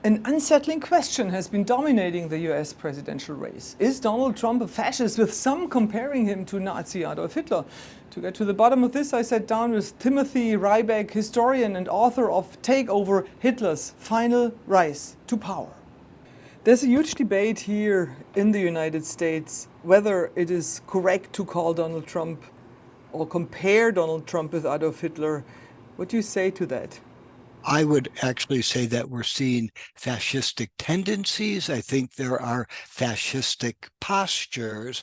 An unsettling question has been dominating the US presidential race. Is Donald Trump a fascist, with some comparing him to Nazi Adolf Hitler? To get to the bottom of this, I sat down with Timothy Ryback, historian and author of Takeover: Hitler's Final Rise to Power. There's a huge debate here in the United States whether it is correct to call Donald Trump or compare Donald Trump with Adolf Hitler. What do you say to that? I would actually say that we're seeing fascistic tendencies. I think there are fascistic postures,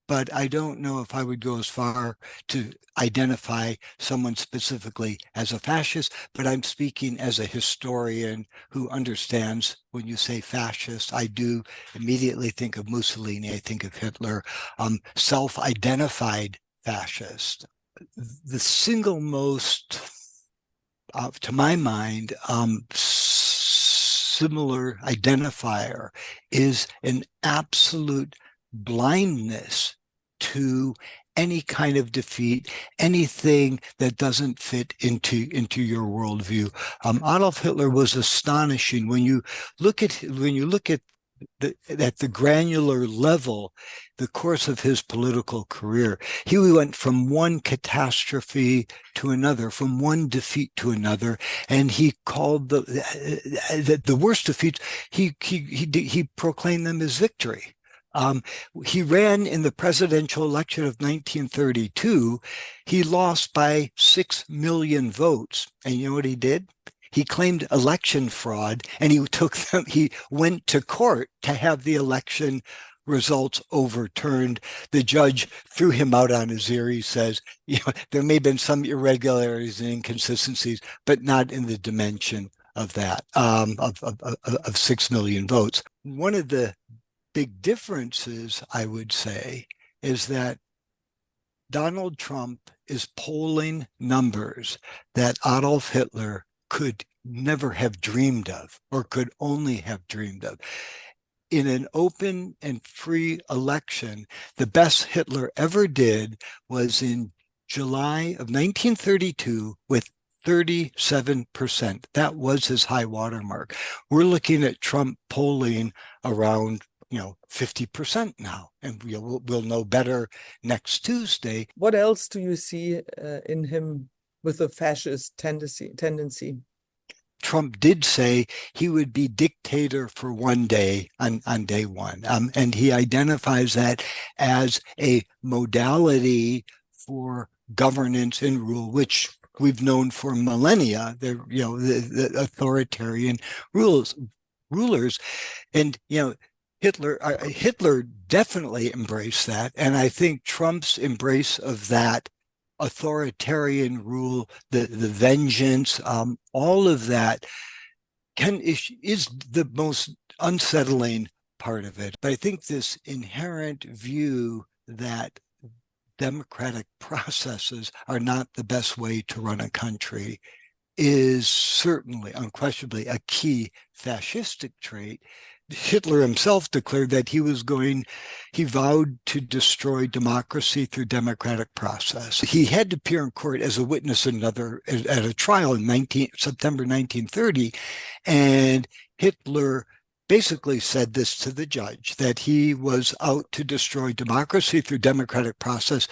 but I don't know if I would go as far to identify someone specifically as a fascist, but I'm speaking as a historian who understands when you say fascist, I do immediately think of Mussolini, I think of Hitler, self-identified fascist. The single most to my mind, similar identifier is an absolute blindness to any kind of defeat, anything that doesn't fit into your worldview. Adolf Hitler was astonishing when you look at the granular level, the course of his political career. He went from one catastrophe to another, from one defeat to another, and he called the worst defeats. He proclaimed them as victory. He ran in the presidential election of 1932. He lost by 6 million votes, and you know what he did? He claimed election fraud, and he went to court to have the election results overturned. The judge threw him out on his ear. He says, there may have been some irregularities and inconsistencies, but not in the dimension of that, of 6 million votes. One of the big differences, I would say, is that Donald Trump is polling numbers that Adolf Hitler could never have dreamed of, or could only have dreamed of. In an open and free election, the best Hitler ever did was in July of 1932 with 37%. That was his high watermark. We're looking at Trump polling around 50% now, and we'll know better next Tuesday. What else do you see in him with a fascist tendency? Trump did say he would be dictator for one day on day one. And he identifies that as a modality for governance and rule, which we've known for millennia, the authoritarian rulers. And, Hitler definitely embraced that. And I think Trump's embrace of that authoritarian rule, the vengeance, all of that is the most unsettling part of it. But I think this inherent view that democratic processes are not the best way to run a country is certainly, unquestionably, a key fascistic trait. Hitler himself declared that he vowed to destroy democracy through democratic process. He had to appear in court as a witness at a trial in September 1930, and Hitler basically said this to the judge, that he was out to destroy democracy through democratic process.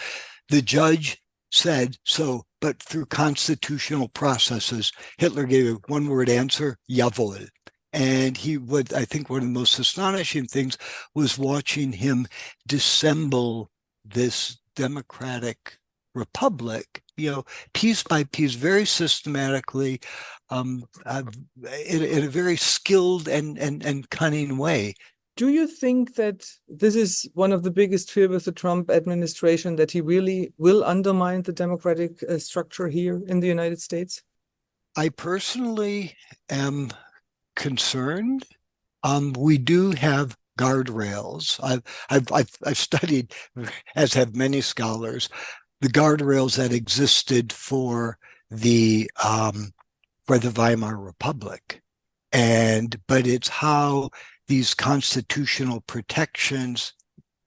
The judge said so, but through constitutional processes. Hitler gave a one-word answer, jawohl. And I think one of the most astonishing things was watching him dissemble this democratic republic, piece by piece, very systematically, in a very skilled and cunning way. Do you think that this is one of the biggest fears with the Trump administration, that he really will undermine the democratic structure here in the United States? I personally am concerned. We do have guardrails. I've studied, as have many scholars, the guardrails that existed for the Weimar Republic, but it's how these constitutional protections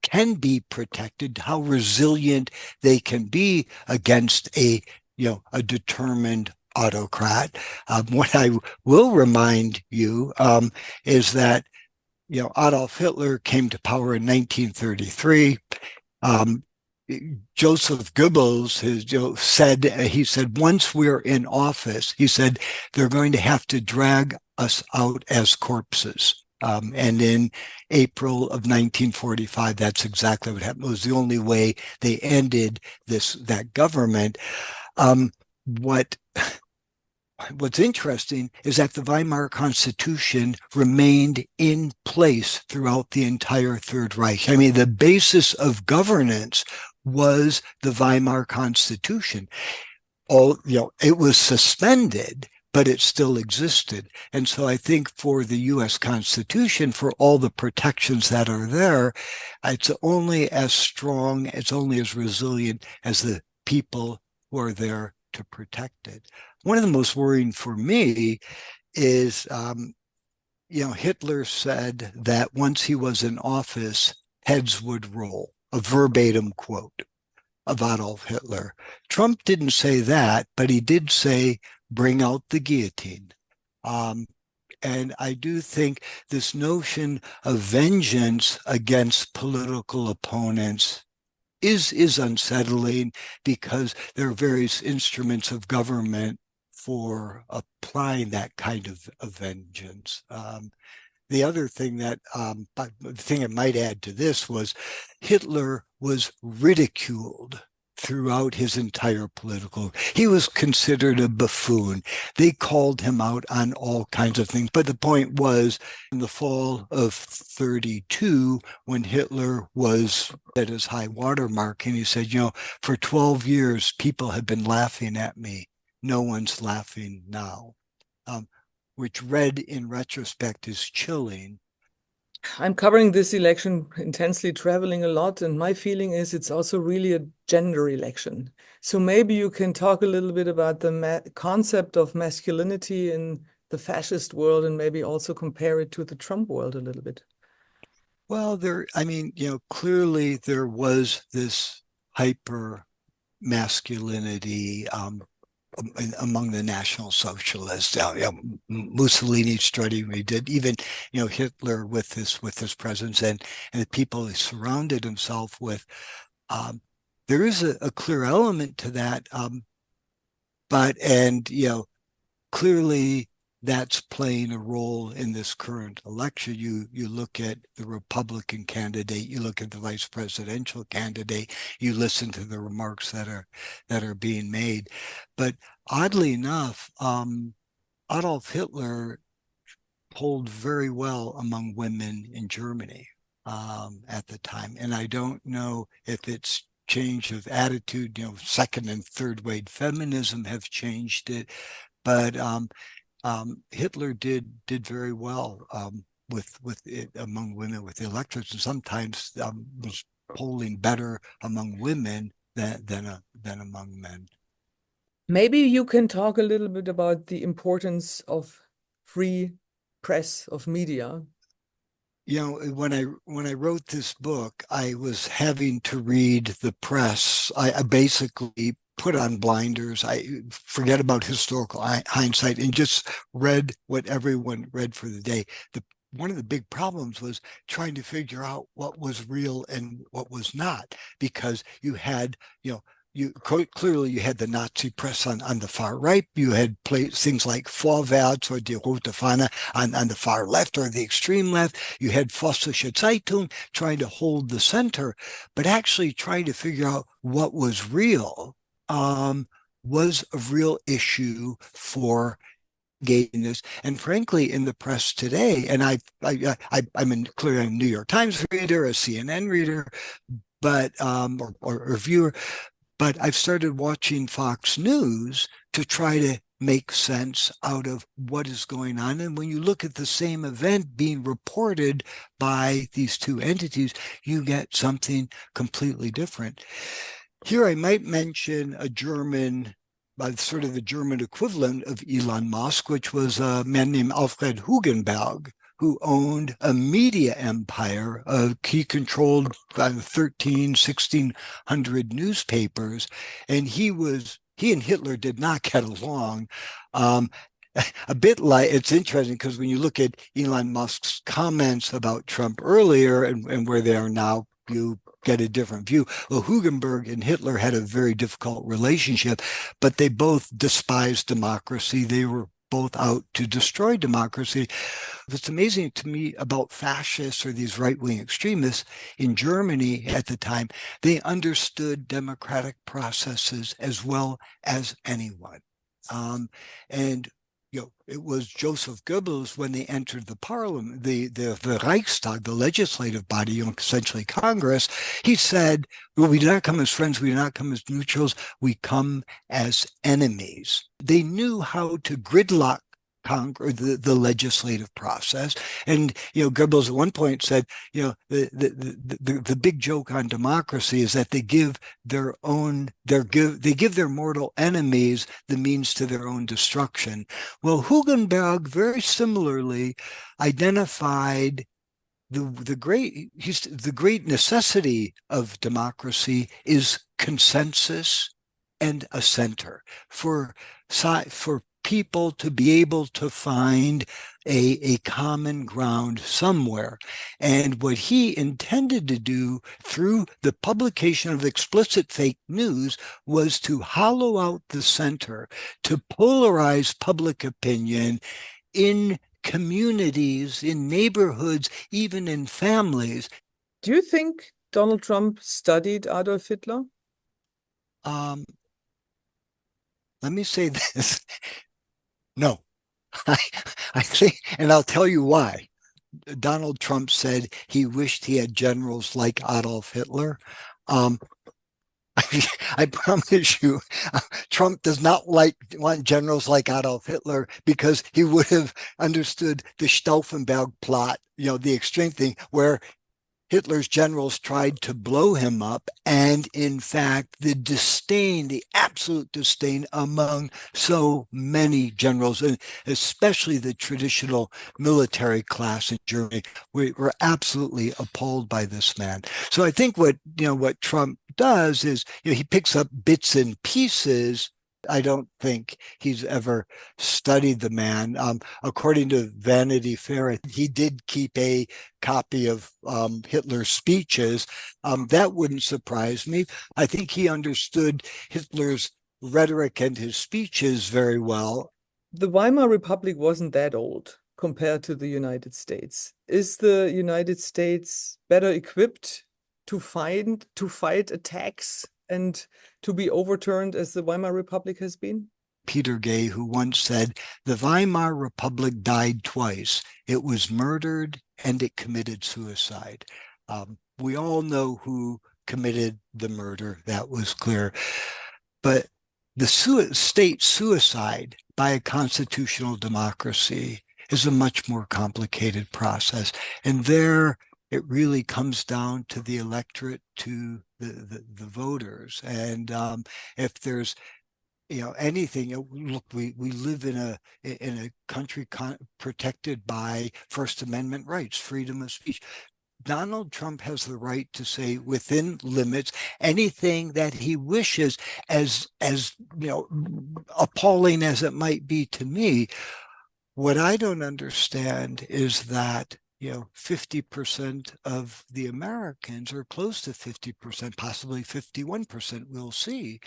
can be protected, how resilient they can be against a determined autocrat. What I will remind you is that Adolf Hitler came to power in 1933. Joseph Goebbels said, once we're in office, he said, they're going to have to drag us out as corpses. And in April of 1945, that's exactly what happened. It was the only way they ended that government. What What's interesting is that the Weimar Constitution remained in place throughout the entire Third Reich. I mean, the basis of governance was the Weimar Constitution. It was suspended, but it still existed. And so I think for the U.S. Constitution, for all the protections that are there, it's only as strong, it's only as resilient as the people who are there to protect it. One of the most worrying for me is, Hitler said that once he was in office, heads would roll, a verbatim quote of Adolf Hitler. Trump didn't say that, but he did say, bring out the guillotine. And I do think this notion of vengeance against political opponents is unsettling, because there are various instruments of government for applying that kind of vengeance. The other thing the thing I might add to this was Hitler was ridiculed throughout his entire political. He was considered a buffoon. They called him out on all kinds of things. But the point was, in the fall of 32, when Hitler was at his high water mark, and he said, for 12 years, people have been laughing at me. No one's laughing now, which read in retrospect is chilling. I'm covering this election intensely, traveling a lot, and my feeling is it's also really a gender election. So maybe you can talk a little bit about the concept of masculinity in the fascist world, and maybe also compare it to the Trump world a little bit. Well, clearly there was this hyper masculinity among the National Socialists. Mussolini studying we did, even Hitler with his presence and the people he surrounded himself with. There is a clear element to that, but clearly that's playing a role in this current election. You look at the Republican candidate, you look at the vice presidential candidate, you listen to the remarks that are being made. But oddly enough, Adolf Hitler polled very well among women in Germany at the time. And I don't know if it's change of attitude, second and third wave feminism have changed it, but Hitler did very well with it among women, with the electorates, and sometimes was polling better among women than among men. Maybe you can talk a little bit about the importance of free press, of media. When I wrote this book, I was having to read the press. I basically put on blinders. I forget about historical hindsight and just read what everyone read for the day. One of the big problems was trying to figure out what was real and what was not, because you had, clearly you had the Nazi press on the far right. You had things like Vorwärts or Die Rote Fahne on the far left or the extreme left. You had Vossische Zeitung trying to hold the center, but actually trying to figure out what was real was a real issue for this. And frankly, in the press today, and I'm clearly a New York Times reader, a CNN reader, but or viewer, but I've started watching Fox News to try to make sense out of what is going on. And when you look at the same event being reported by these two entities, you get something completely different. Here I might mention a German, sort of the German equivalent of Elon Musk, which was a man named Alfred Hugenberg, who owned a media empire. He controlled 1,600 newspapers, and he was he and Hitler did not get along. A bit like, it's interesting because when you look at Elon Musk's comments about Trump earlier and where they are now, you get a different view. Well, Hugenberg and Hitler had a very difficult relationship, but they both despised democracy. They were both out to destroy democracy. What's amazing to me about fascists or these right-wing extremists in Germany at the time, they understood democratic processes as well as anyone. And it was Joseph Goebbels when they entered the parliament, the Reichstag, the legislative body, essentially Congress. He said, well, we do not come as friends, we do not come as neutrals, we come as enemies. They knew how to gridlock Congress, the legislative process. And Goebbels at one point said, the big joke on democracy is that they give their mortal enemies the means to their own destruction. Well, Hugenberg very similarly identified the great necessity of democracy is consensus and a center for people to be able to find a common ground somewhere. And what he intended to do through the publication of explicit fake news was to hollow out the center, to polarize public opinion in communities, in neighborhoods, even in families. Do you think Donald Trump studied Adolf Hitler? Let me say this. No, I think, and I'll tell you why. Donald Trump said he wished he had generals like Adolf Hitler. I promise you, Trump does not want generals like Adolf Hitler because he would have understood the Stauffenberg plot, the extreme thing where Hitler's generals tried to blow him up. And in fact, the absolute disdain among so many generals, and especially the traditional military class in Germany, were absolutely appalled by this man. So I think what Trump does is, he picks up bits and pieces. I don't think he's ever studied the man. According to Vanity Fair, he did keep a copy of Hitler's speeches. That wouldn't surprise me. I think he understood Hitler's rhetoric and his speeches very well. The Weimar Republic wasn't that old compared to the United States. Is the United States better equipped to fight attacks and to be overturned as the Weimar Republic has been? Peter Gay, who once said, the Weimar Republic died twice. It was murdered and it committed suicide. We all know who committed the murder. That was clear. But the state suicide by a constitutional democracy is a much more complicated process. And there, it really comes down to the electorate, to the voters. And if there's anything, look, we live in a country protected by First Amendment rights, freedom of speech. Donald Trump has the right to say within limits anything that he wishes, as appalling as it might be to me. What I don't understand is that 50% of the Americans, or close to 50%, possibly 51%, we'll see,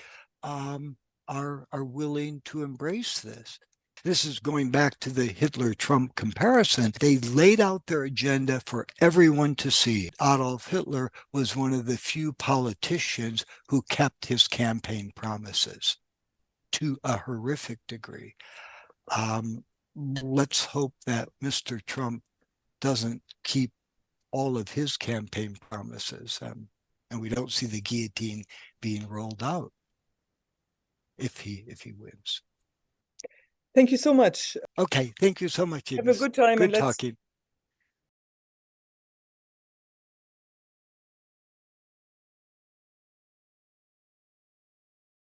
are willing to embrace this. This is going back to the Hitler-Trump comparison. They laid out their agenda for everyone to see. Adolf Hitler was one of the few politicians who kept his campaign promises to a horrific degree. Let's hope that Mr. Trump doesn't keep all of his campaign promises, and we don't see the guillotine being rolled out if he wins. Thank you so much. Okay, thank you so much, Ines. Have a good time. Good talking.